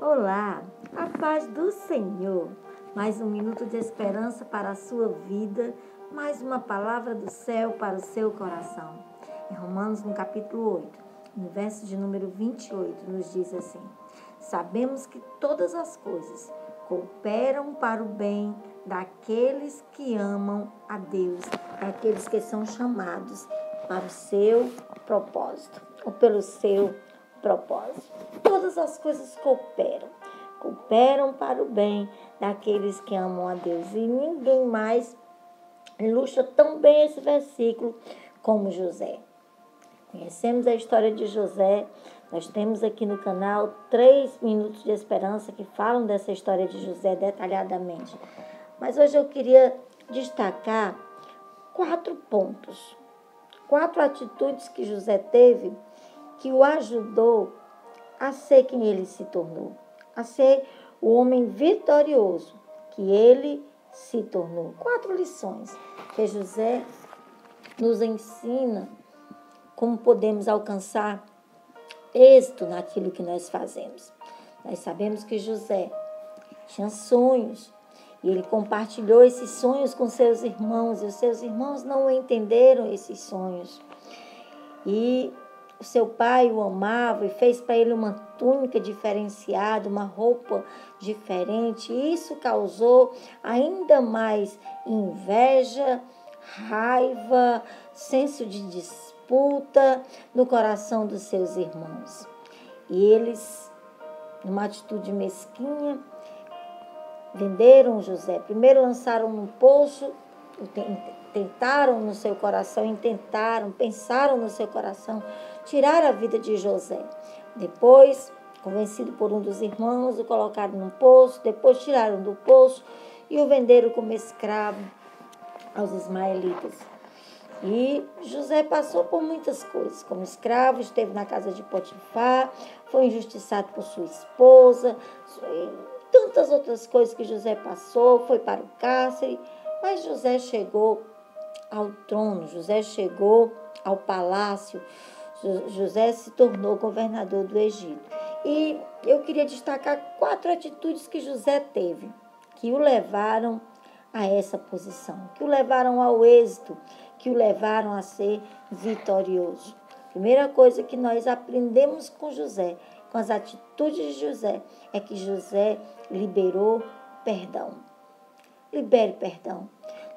Olá, a paz do Senhor. Mais um minuto de esperança para a sua vida, mais uma palavra do céu para o seu coração. Em Romanos, no capítulo 8, no verso de número 28, nos diz assim: sabemos que todas as coisas cooperam para o bem daqueles que amam a Deus, daqueles que são chamados para o seu propósito, ou pelo seu propósito. Todas as coisas cooperam para o bem daqueles que amam a Deus. E ninguém mais ilustra tão bem esse versículo como José. Conhecemos a história de José. Nós temos aqui no canal 3 minutos de esperança que falam dessa história de José detalhadamente. Mas hoje eu queria destacar 4 pontos, 4 atitudes que José teve que o ajudou a ser quem ele se tornou, a ser o homem vitorioso que ele se tornou. 4 lições que José nos ensina como podemos alcançar êxito naquilo que nós fazemos. Nós sabemos que José tinha sonhos e ele compartilhou esses sonhos com seus irmãos e os seus irmãos não entenderam esses sonhos. E o seu pai o amava e fez para ele uma túnica diferenciada, uma roupa diferente. E isso causou ainda mais inveja, raiva, senso de disputa no coração dos seus irmãos. E eles, numa atitude mesquinha, venderam José. Primeiro lançaram no poço, tentaram no seu coração, pensaram no seu coração, tirar a vida de José. Depois, convencido por um dos irmãos, o colocaram num poço, depois tiraram do poço e o venderam como escravo aos ismaelitas. E José passou por muitas coisas. Como escravo, esteve na casa de Potifar, foi injustiçado por sua esposa, tantas outras coisas que José passou, foi para o cárcere, mas José chegou ao trono, José chegou ao palácio, José se tornou governador do Egito. E eu queria destacar 4 atitudes que José teve, que o levaram a essa posição, que o levaram ao êxito, que o levaram a ser vitorioso. Primeira coisa que nós aprendemos com José, com as atitudes de José, é que José liberou perdão. Libere perdão.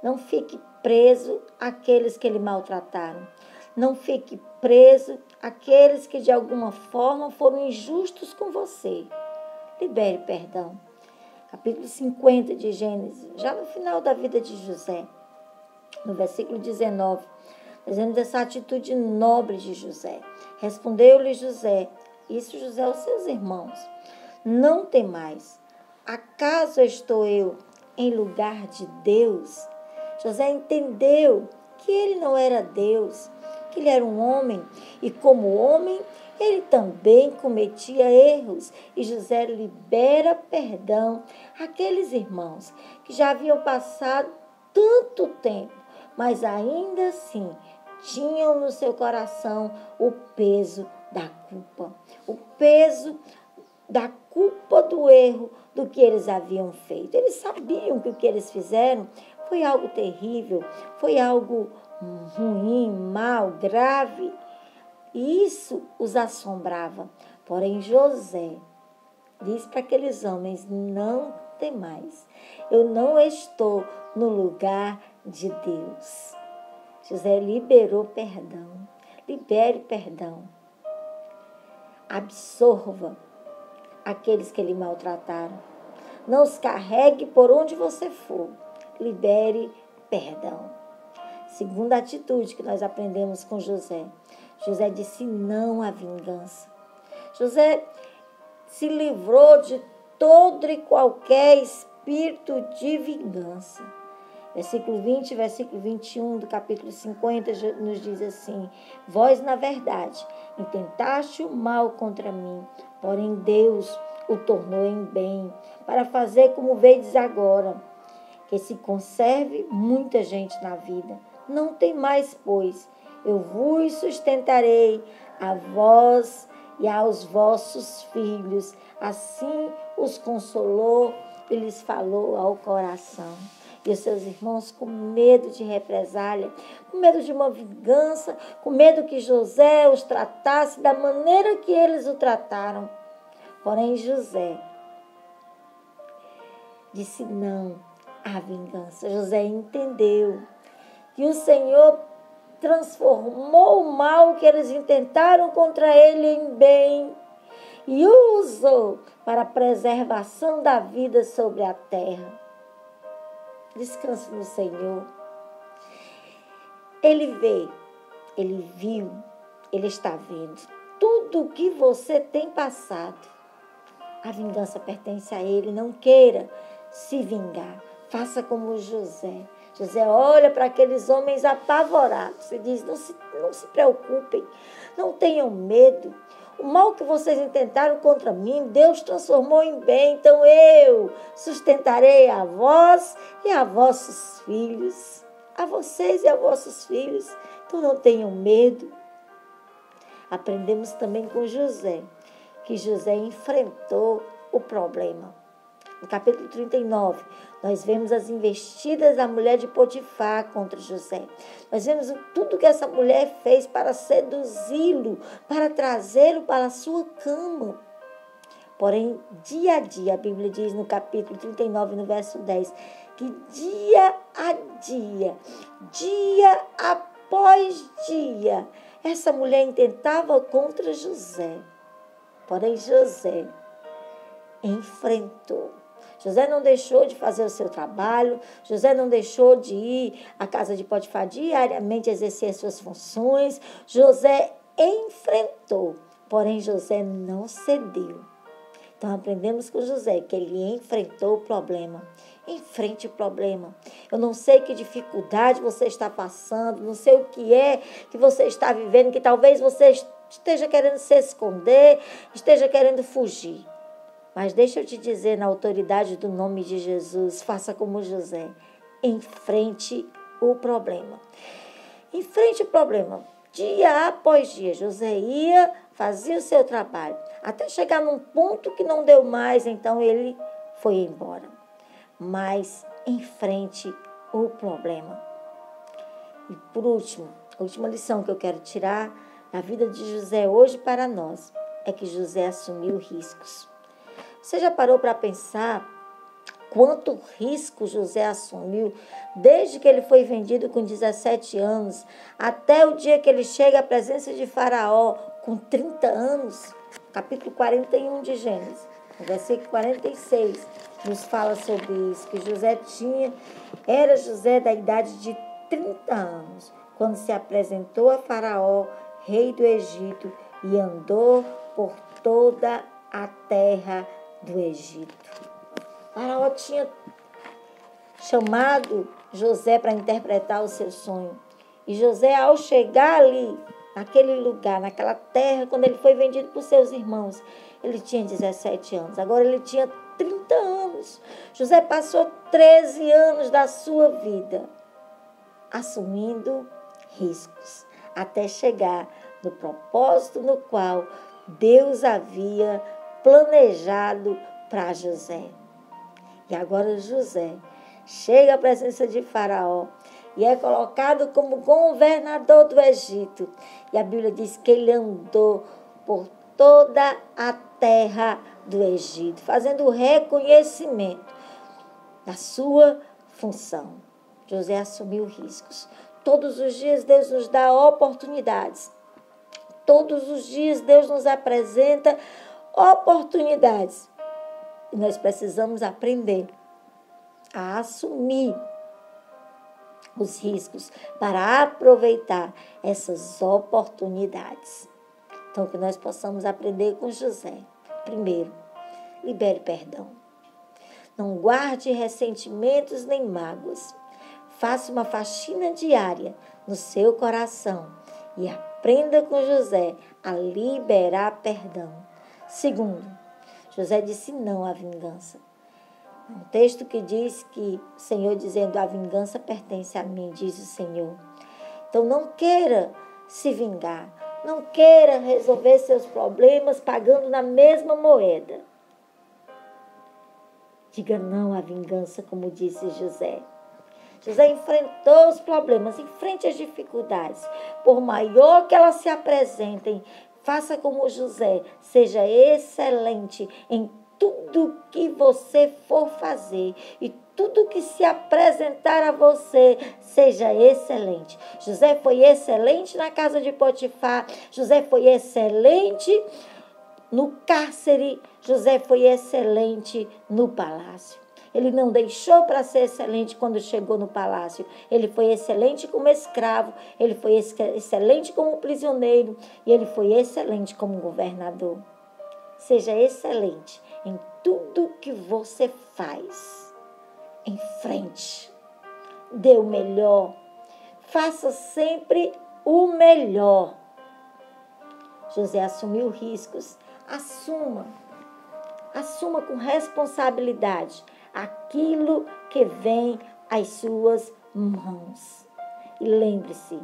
Não fique preso àqueles que lhe maltrataram. Não fique preso àqueles que de alguma forma foram injustos com você. Libere perdão. Capítulo 50 de Gênesis, já no final da vida de José, no versículo 19, nós vemos essa atitude nobre de José. Respondeu-lhe José, isso José aos seus irmãos, não temais, acaso estou eu em lugar de Deus? José entendeu que ele não era Deus, que ele era um homem, e como homem, ele também cometia erros. E José libera perdão àqueles irmãos que já haviam passado tanto tempo, mas ainda assim tinham no seu coração o peso da culpa, o peso da culpa do erro do que eles haviam feito. Eles sabiam que o que eles fizeram foi algo terrível, foi algo ruim, mal, grave. E isso os assombrava. Porém, José diz para aqueles homens, não temais, eu não estou no lugar de Deus. José liberou perdão, libere perdão, absorva aqueles que lhe maltrataram. Não os carregue por onde você for. Libere perdão. Segunda atitude que nós aprendemos com José. José disse não à vingança. José se livrou de todo e qualquer espírito de vingança. Versículo 20 e versículo 21 do capítulo 50 nos diz assim: vós, na verdade, intentaste o mal contra mim, porém Deus o tornou em bem, para fazer como vedes agora, que se conserve muita gente na vida. Não tem mais, pois, eu vos sustentarei, a vós e aos vossos filhos. Assim os consolou e lhes falou ao coração. E os seus irmãos, com medo de represália, com medo de uma vingança, com medo que José os tratasse da maneira que eles o trataram. Porém, José disse não à vingança. José entendeu que o Senhor transformou o mal que eles intentaram contra ele em bem e o usou para a preservação da vida sobre a terra. Descanse no Senhor. Ele vê, ele viu, ele está vendo tudo o que você tem passado. A vingança pertence a ele. Não queira se vingar. Faça como José. José olha para aqueles homens apavorados e diz: não se preocupem, não tenham medo. O mal que vocês intentaram contra mim, Deus transformou em bem. Então eu sustentarei a vós e a vossos filhos. A vocês e a vossos filhos. Então não tenham medo. Aprendemos também com José, que José enfrentou o problema. No capítulo 39, nós vemos as investidas da mulher de Potifar contra José. Nós vemos tudo que essa mulher fez para seduzi-lo, para trazê-lo para a sua cama. Porém, dia a dia, a Bíblia diz no capítulo 39, no verso 10, que dia a dia após dia, essa mulher intentava contra José. Porém, José enfrentou. José não deixou de fazer o seu trabalho, José não deixou de ir à casa de Potifar diariamente exercer as suas funções. José enfrentou, porém José não cedeu. Então aprendemos com José que ele enfrentou o problema. Enfrente o problema. Eu não sei que dificuldade você está passando, não sei o que é que você está vivendo, que talvez você esteja querendo se esconder, esteja querendo fugir. Mas deixa eu te dizer, na autoridade do nome de Jesus, faça como José. Enfrente o problema. Enfrente o problema. Dia após dia, José ia, fazia o seu trabalho. Até chegar num ponto que não deu mais, então ele foi embora. Mas enfrente o problema. E por último, a última lição que eu quero tirar da vida de José hoje para nós é que José assumiu riscos. Você já parou para pensar quanto risco José assumiu desde que ele foi vendido com 17 anos até o dia que ele chega à presença de Faraó com 30 anos? Capítulo 41 de Gênesis, no versículo 46, nos fala sobre isso, que era José da idade de 30 anos, quando se apresentou a Faraó, rei do Egito, e andou por toda a terra do Egito. Faraó tinha chamado José para interpretar o seu sonho. E José, ao chegar ali, naquele lugar, naquela terra, quando ele foi vendido por seus irmãos, ele tinha 17 anos. Agora ele tinha 30 anos. José passou 13 anos da sua vida assumindo riscos, até chegar no propósito no qual Deus havia planejado para José. E agora José chega à presença de Faraó e é colocado como governador do Egito. E a Bíblia diz que ele andou por toda a terra do Egito, fazendo o reconhecimento da sua função. José assumiu riscos. Todos os dias Deus nos dá oportunidades. Todos os dias Deus nos apresenta oportunidades. E nós precisamos aprender a assumir os riscos para aproveitar essas oportunidades. Então, que nós possamos aprender com José. Primeiro, libere perdão. Não guarde ressentimentos nem mágoas. Faça uma faxina diária no seu coração e aprenda com José a liberar perdão. Segundo, José disse não à vingança. Um texto que diz que o Senhor dizendo a vingança pertence a mim, diz o Senhor. Então não queira se vingar. Não queira resolver seus problemas pagando na mesma moeda. Diga não à vingança, como disse José. José enfrentou os problemas, enfrente as dificuldades. Por maior que elas se apresentem, faça como José, seja excelente em tudo que você for fazer e tudo que se apresentar a você, seja excelente. José foi excelente na casa de Potifar, José foi excelente no cárcere, José foi excelente no palácio. Ele não deixou para ser excelente quando chegou no palácio. Ele foi excelente como escravo, ele foi excelente como prisioneiro e ele foi excelente como governador. Seja excelente em tudo que você faz. Em frente. Dê o melhor. Faça sempre o melhor. José assumiu riscos. Assuma com responsabilidade aquilo que vem às suas mãos. E lembre-se,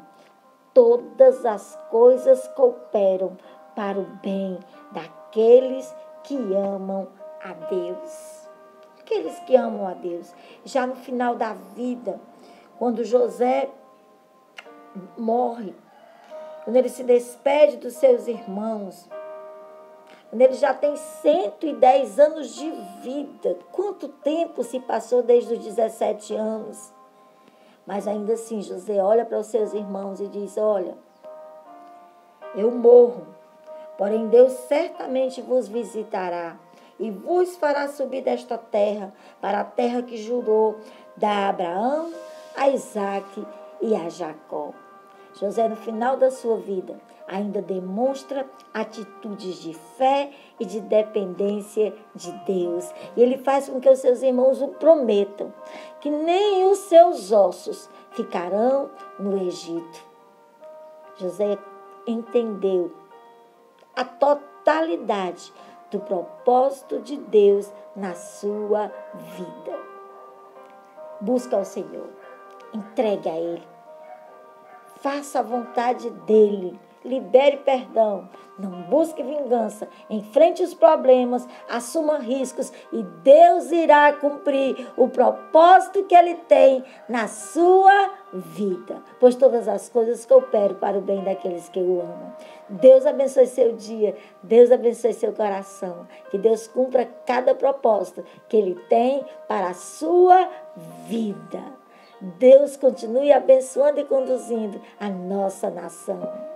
todas as coisas cooperam para o bem daqueles que amam a Deus. Aqueles que amam a Deus. Já no final da vida, quando José morre, quando ele se despede dos seus irmãos, quando ele já tem 110 anos de vida. Quanto tempo se passou desde os 17 anos? Mas ainda assim, José olha para os seus irmãos e diz, olha, eu morro, porém Deus certamente vos visitará e vos fará subir desta terra para a terra que jurou a Abraão, a Isaque e a Jacó. José, no final da sua vida, ainda demonstra atitudes de fé e de dependência de Deus. E ele faz com que os seus irmãos o prometam, que nem os seus ossos ficarão no Egito. José entendeu a totalidade do propósito de Deus na sua vida. Busca ao Senhor, entregue a Ele. Faça a vontade dEle, libere perdão, não busque vingança, enfrente os problemas, assuma riscos e Deus irá cumprir o propósito que Ele tem na sua vida, pois todas as coisas cooperam para o bem daqueles que o amam. Deus abençoe seu dia, Deus abençoe seu coração, que Deus cumpra cada propósito que Ele tem para a sua vida. Deus continue abençoando e conduzindo a nossa nação.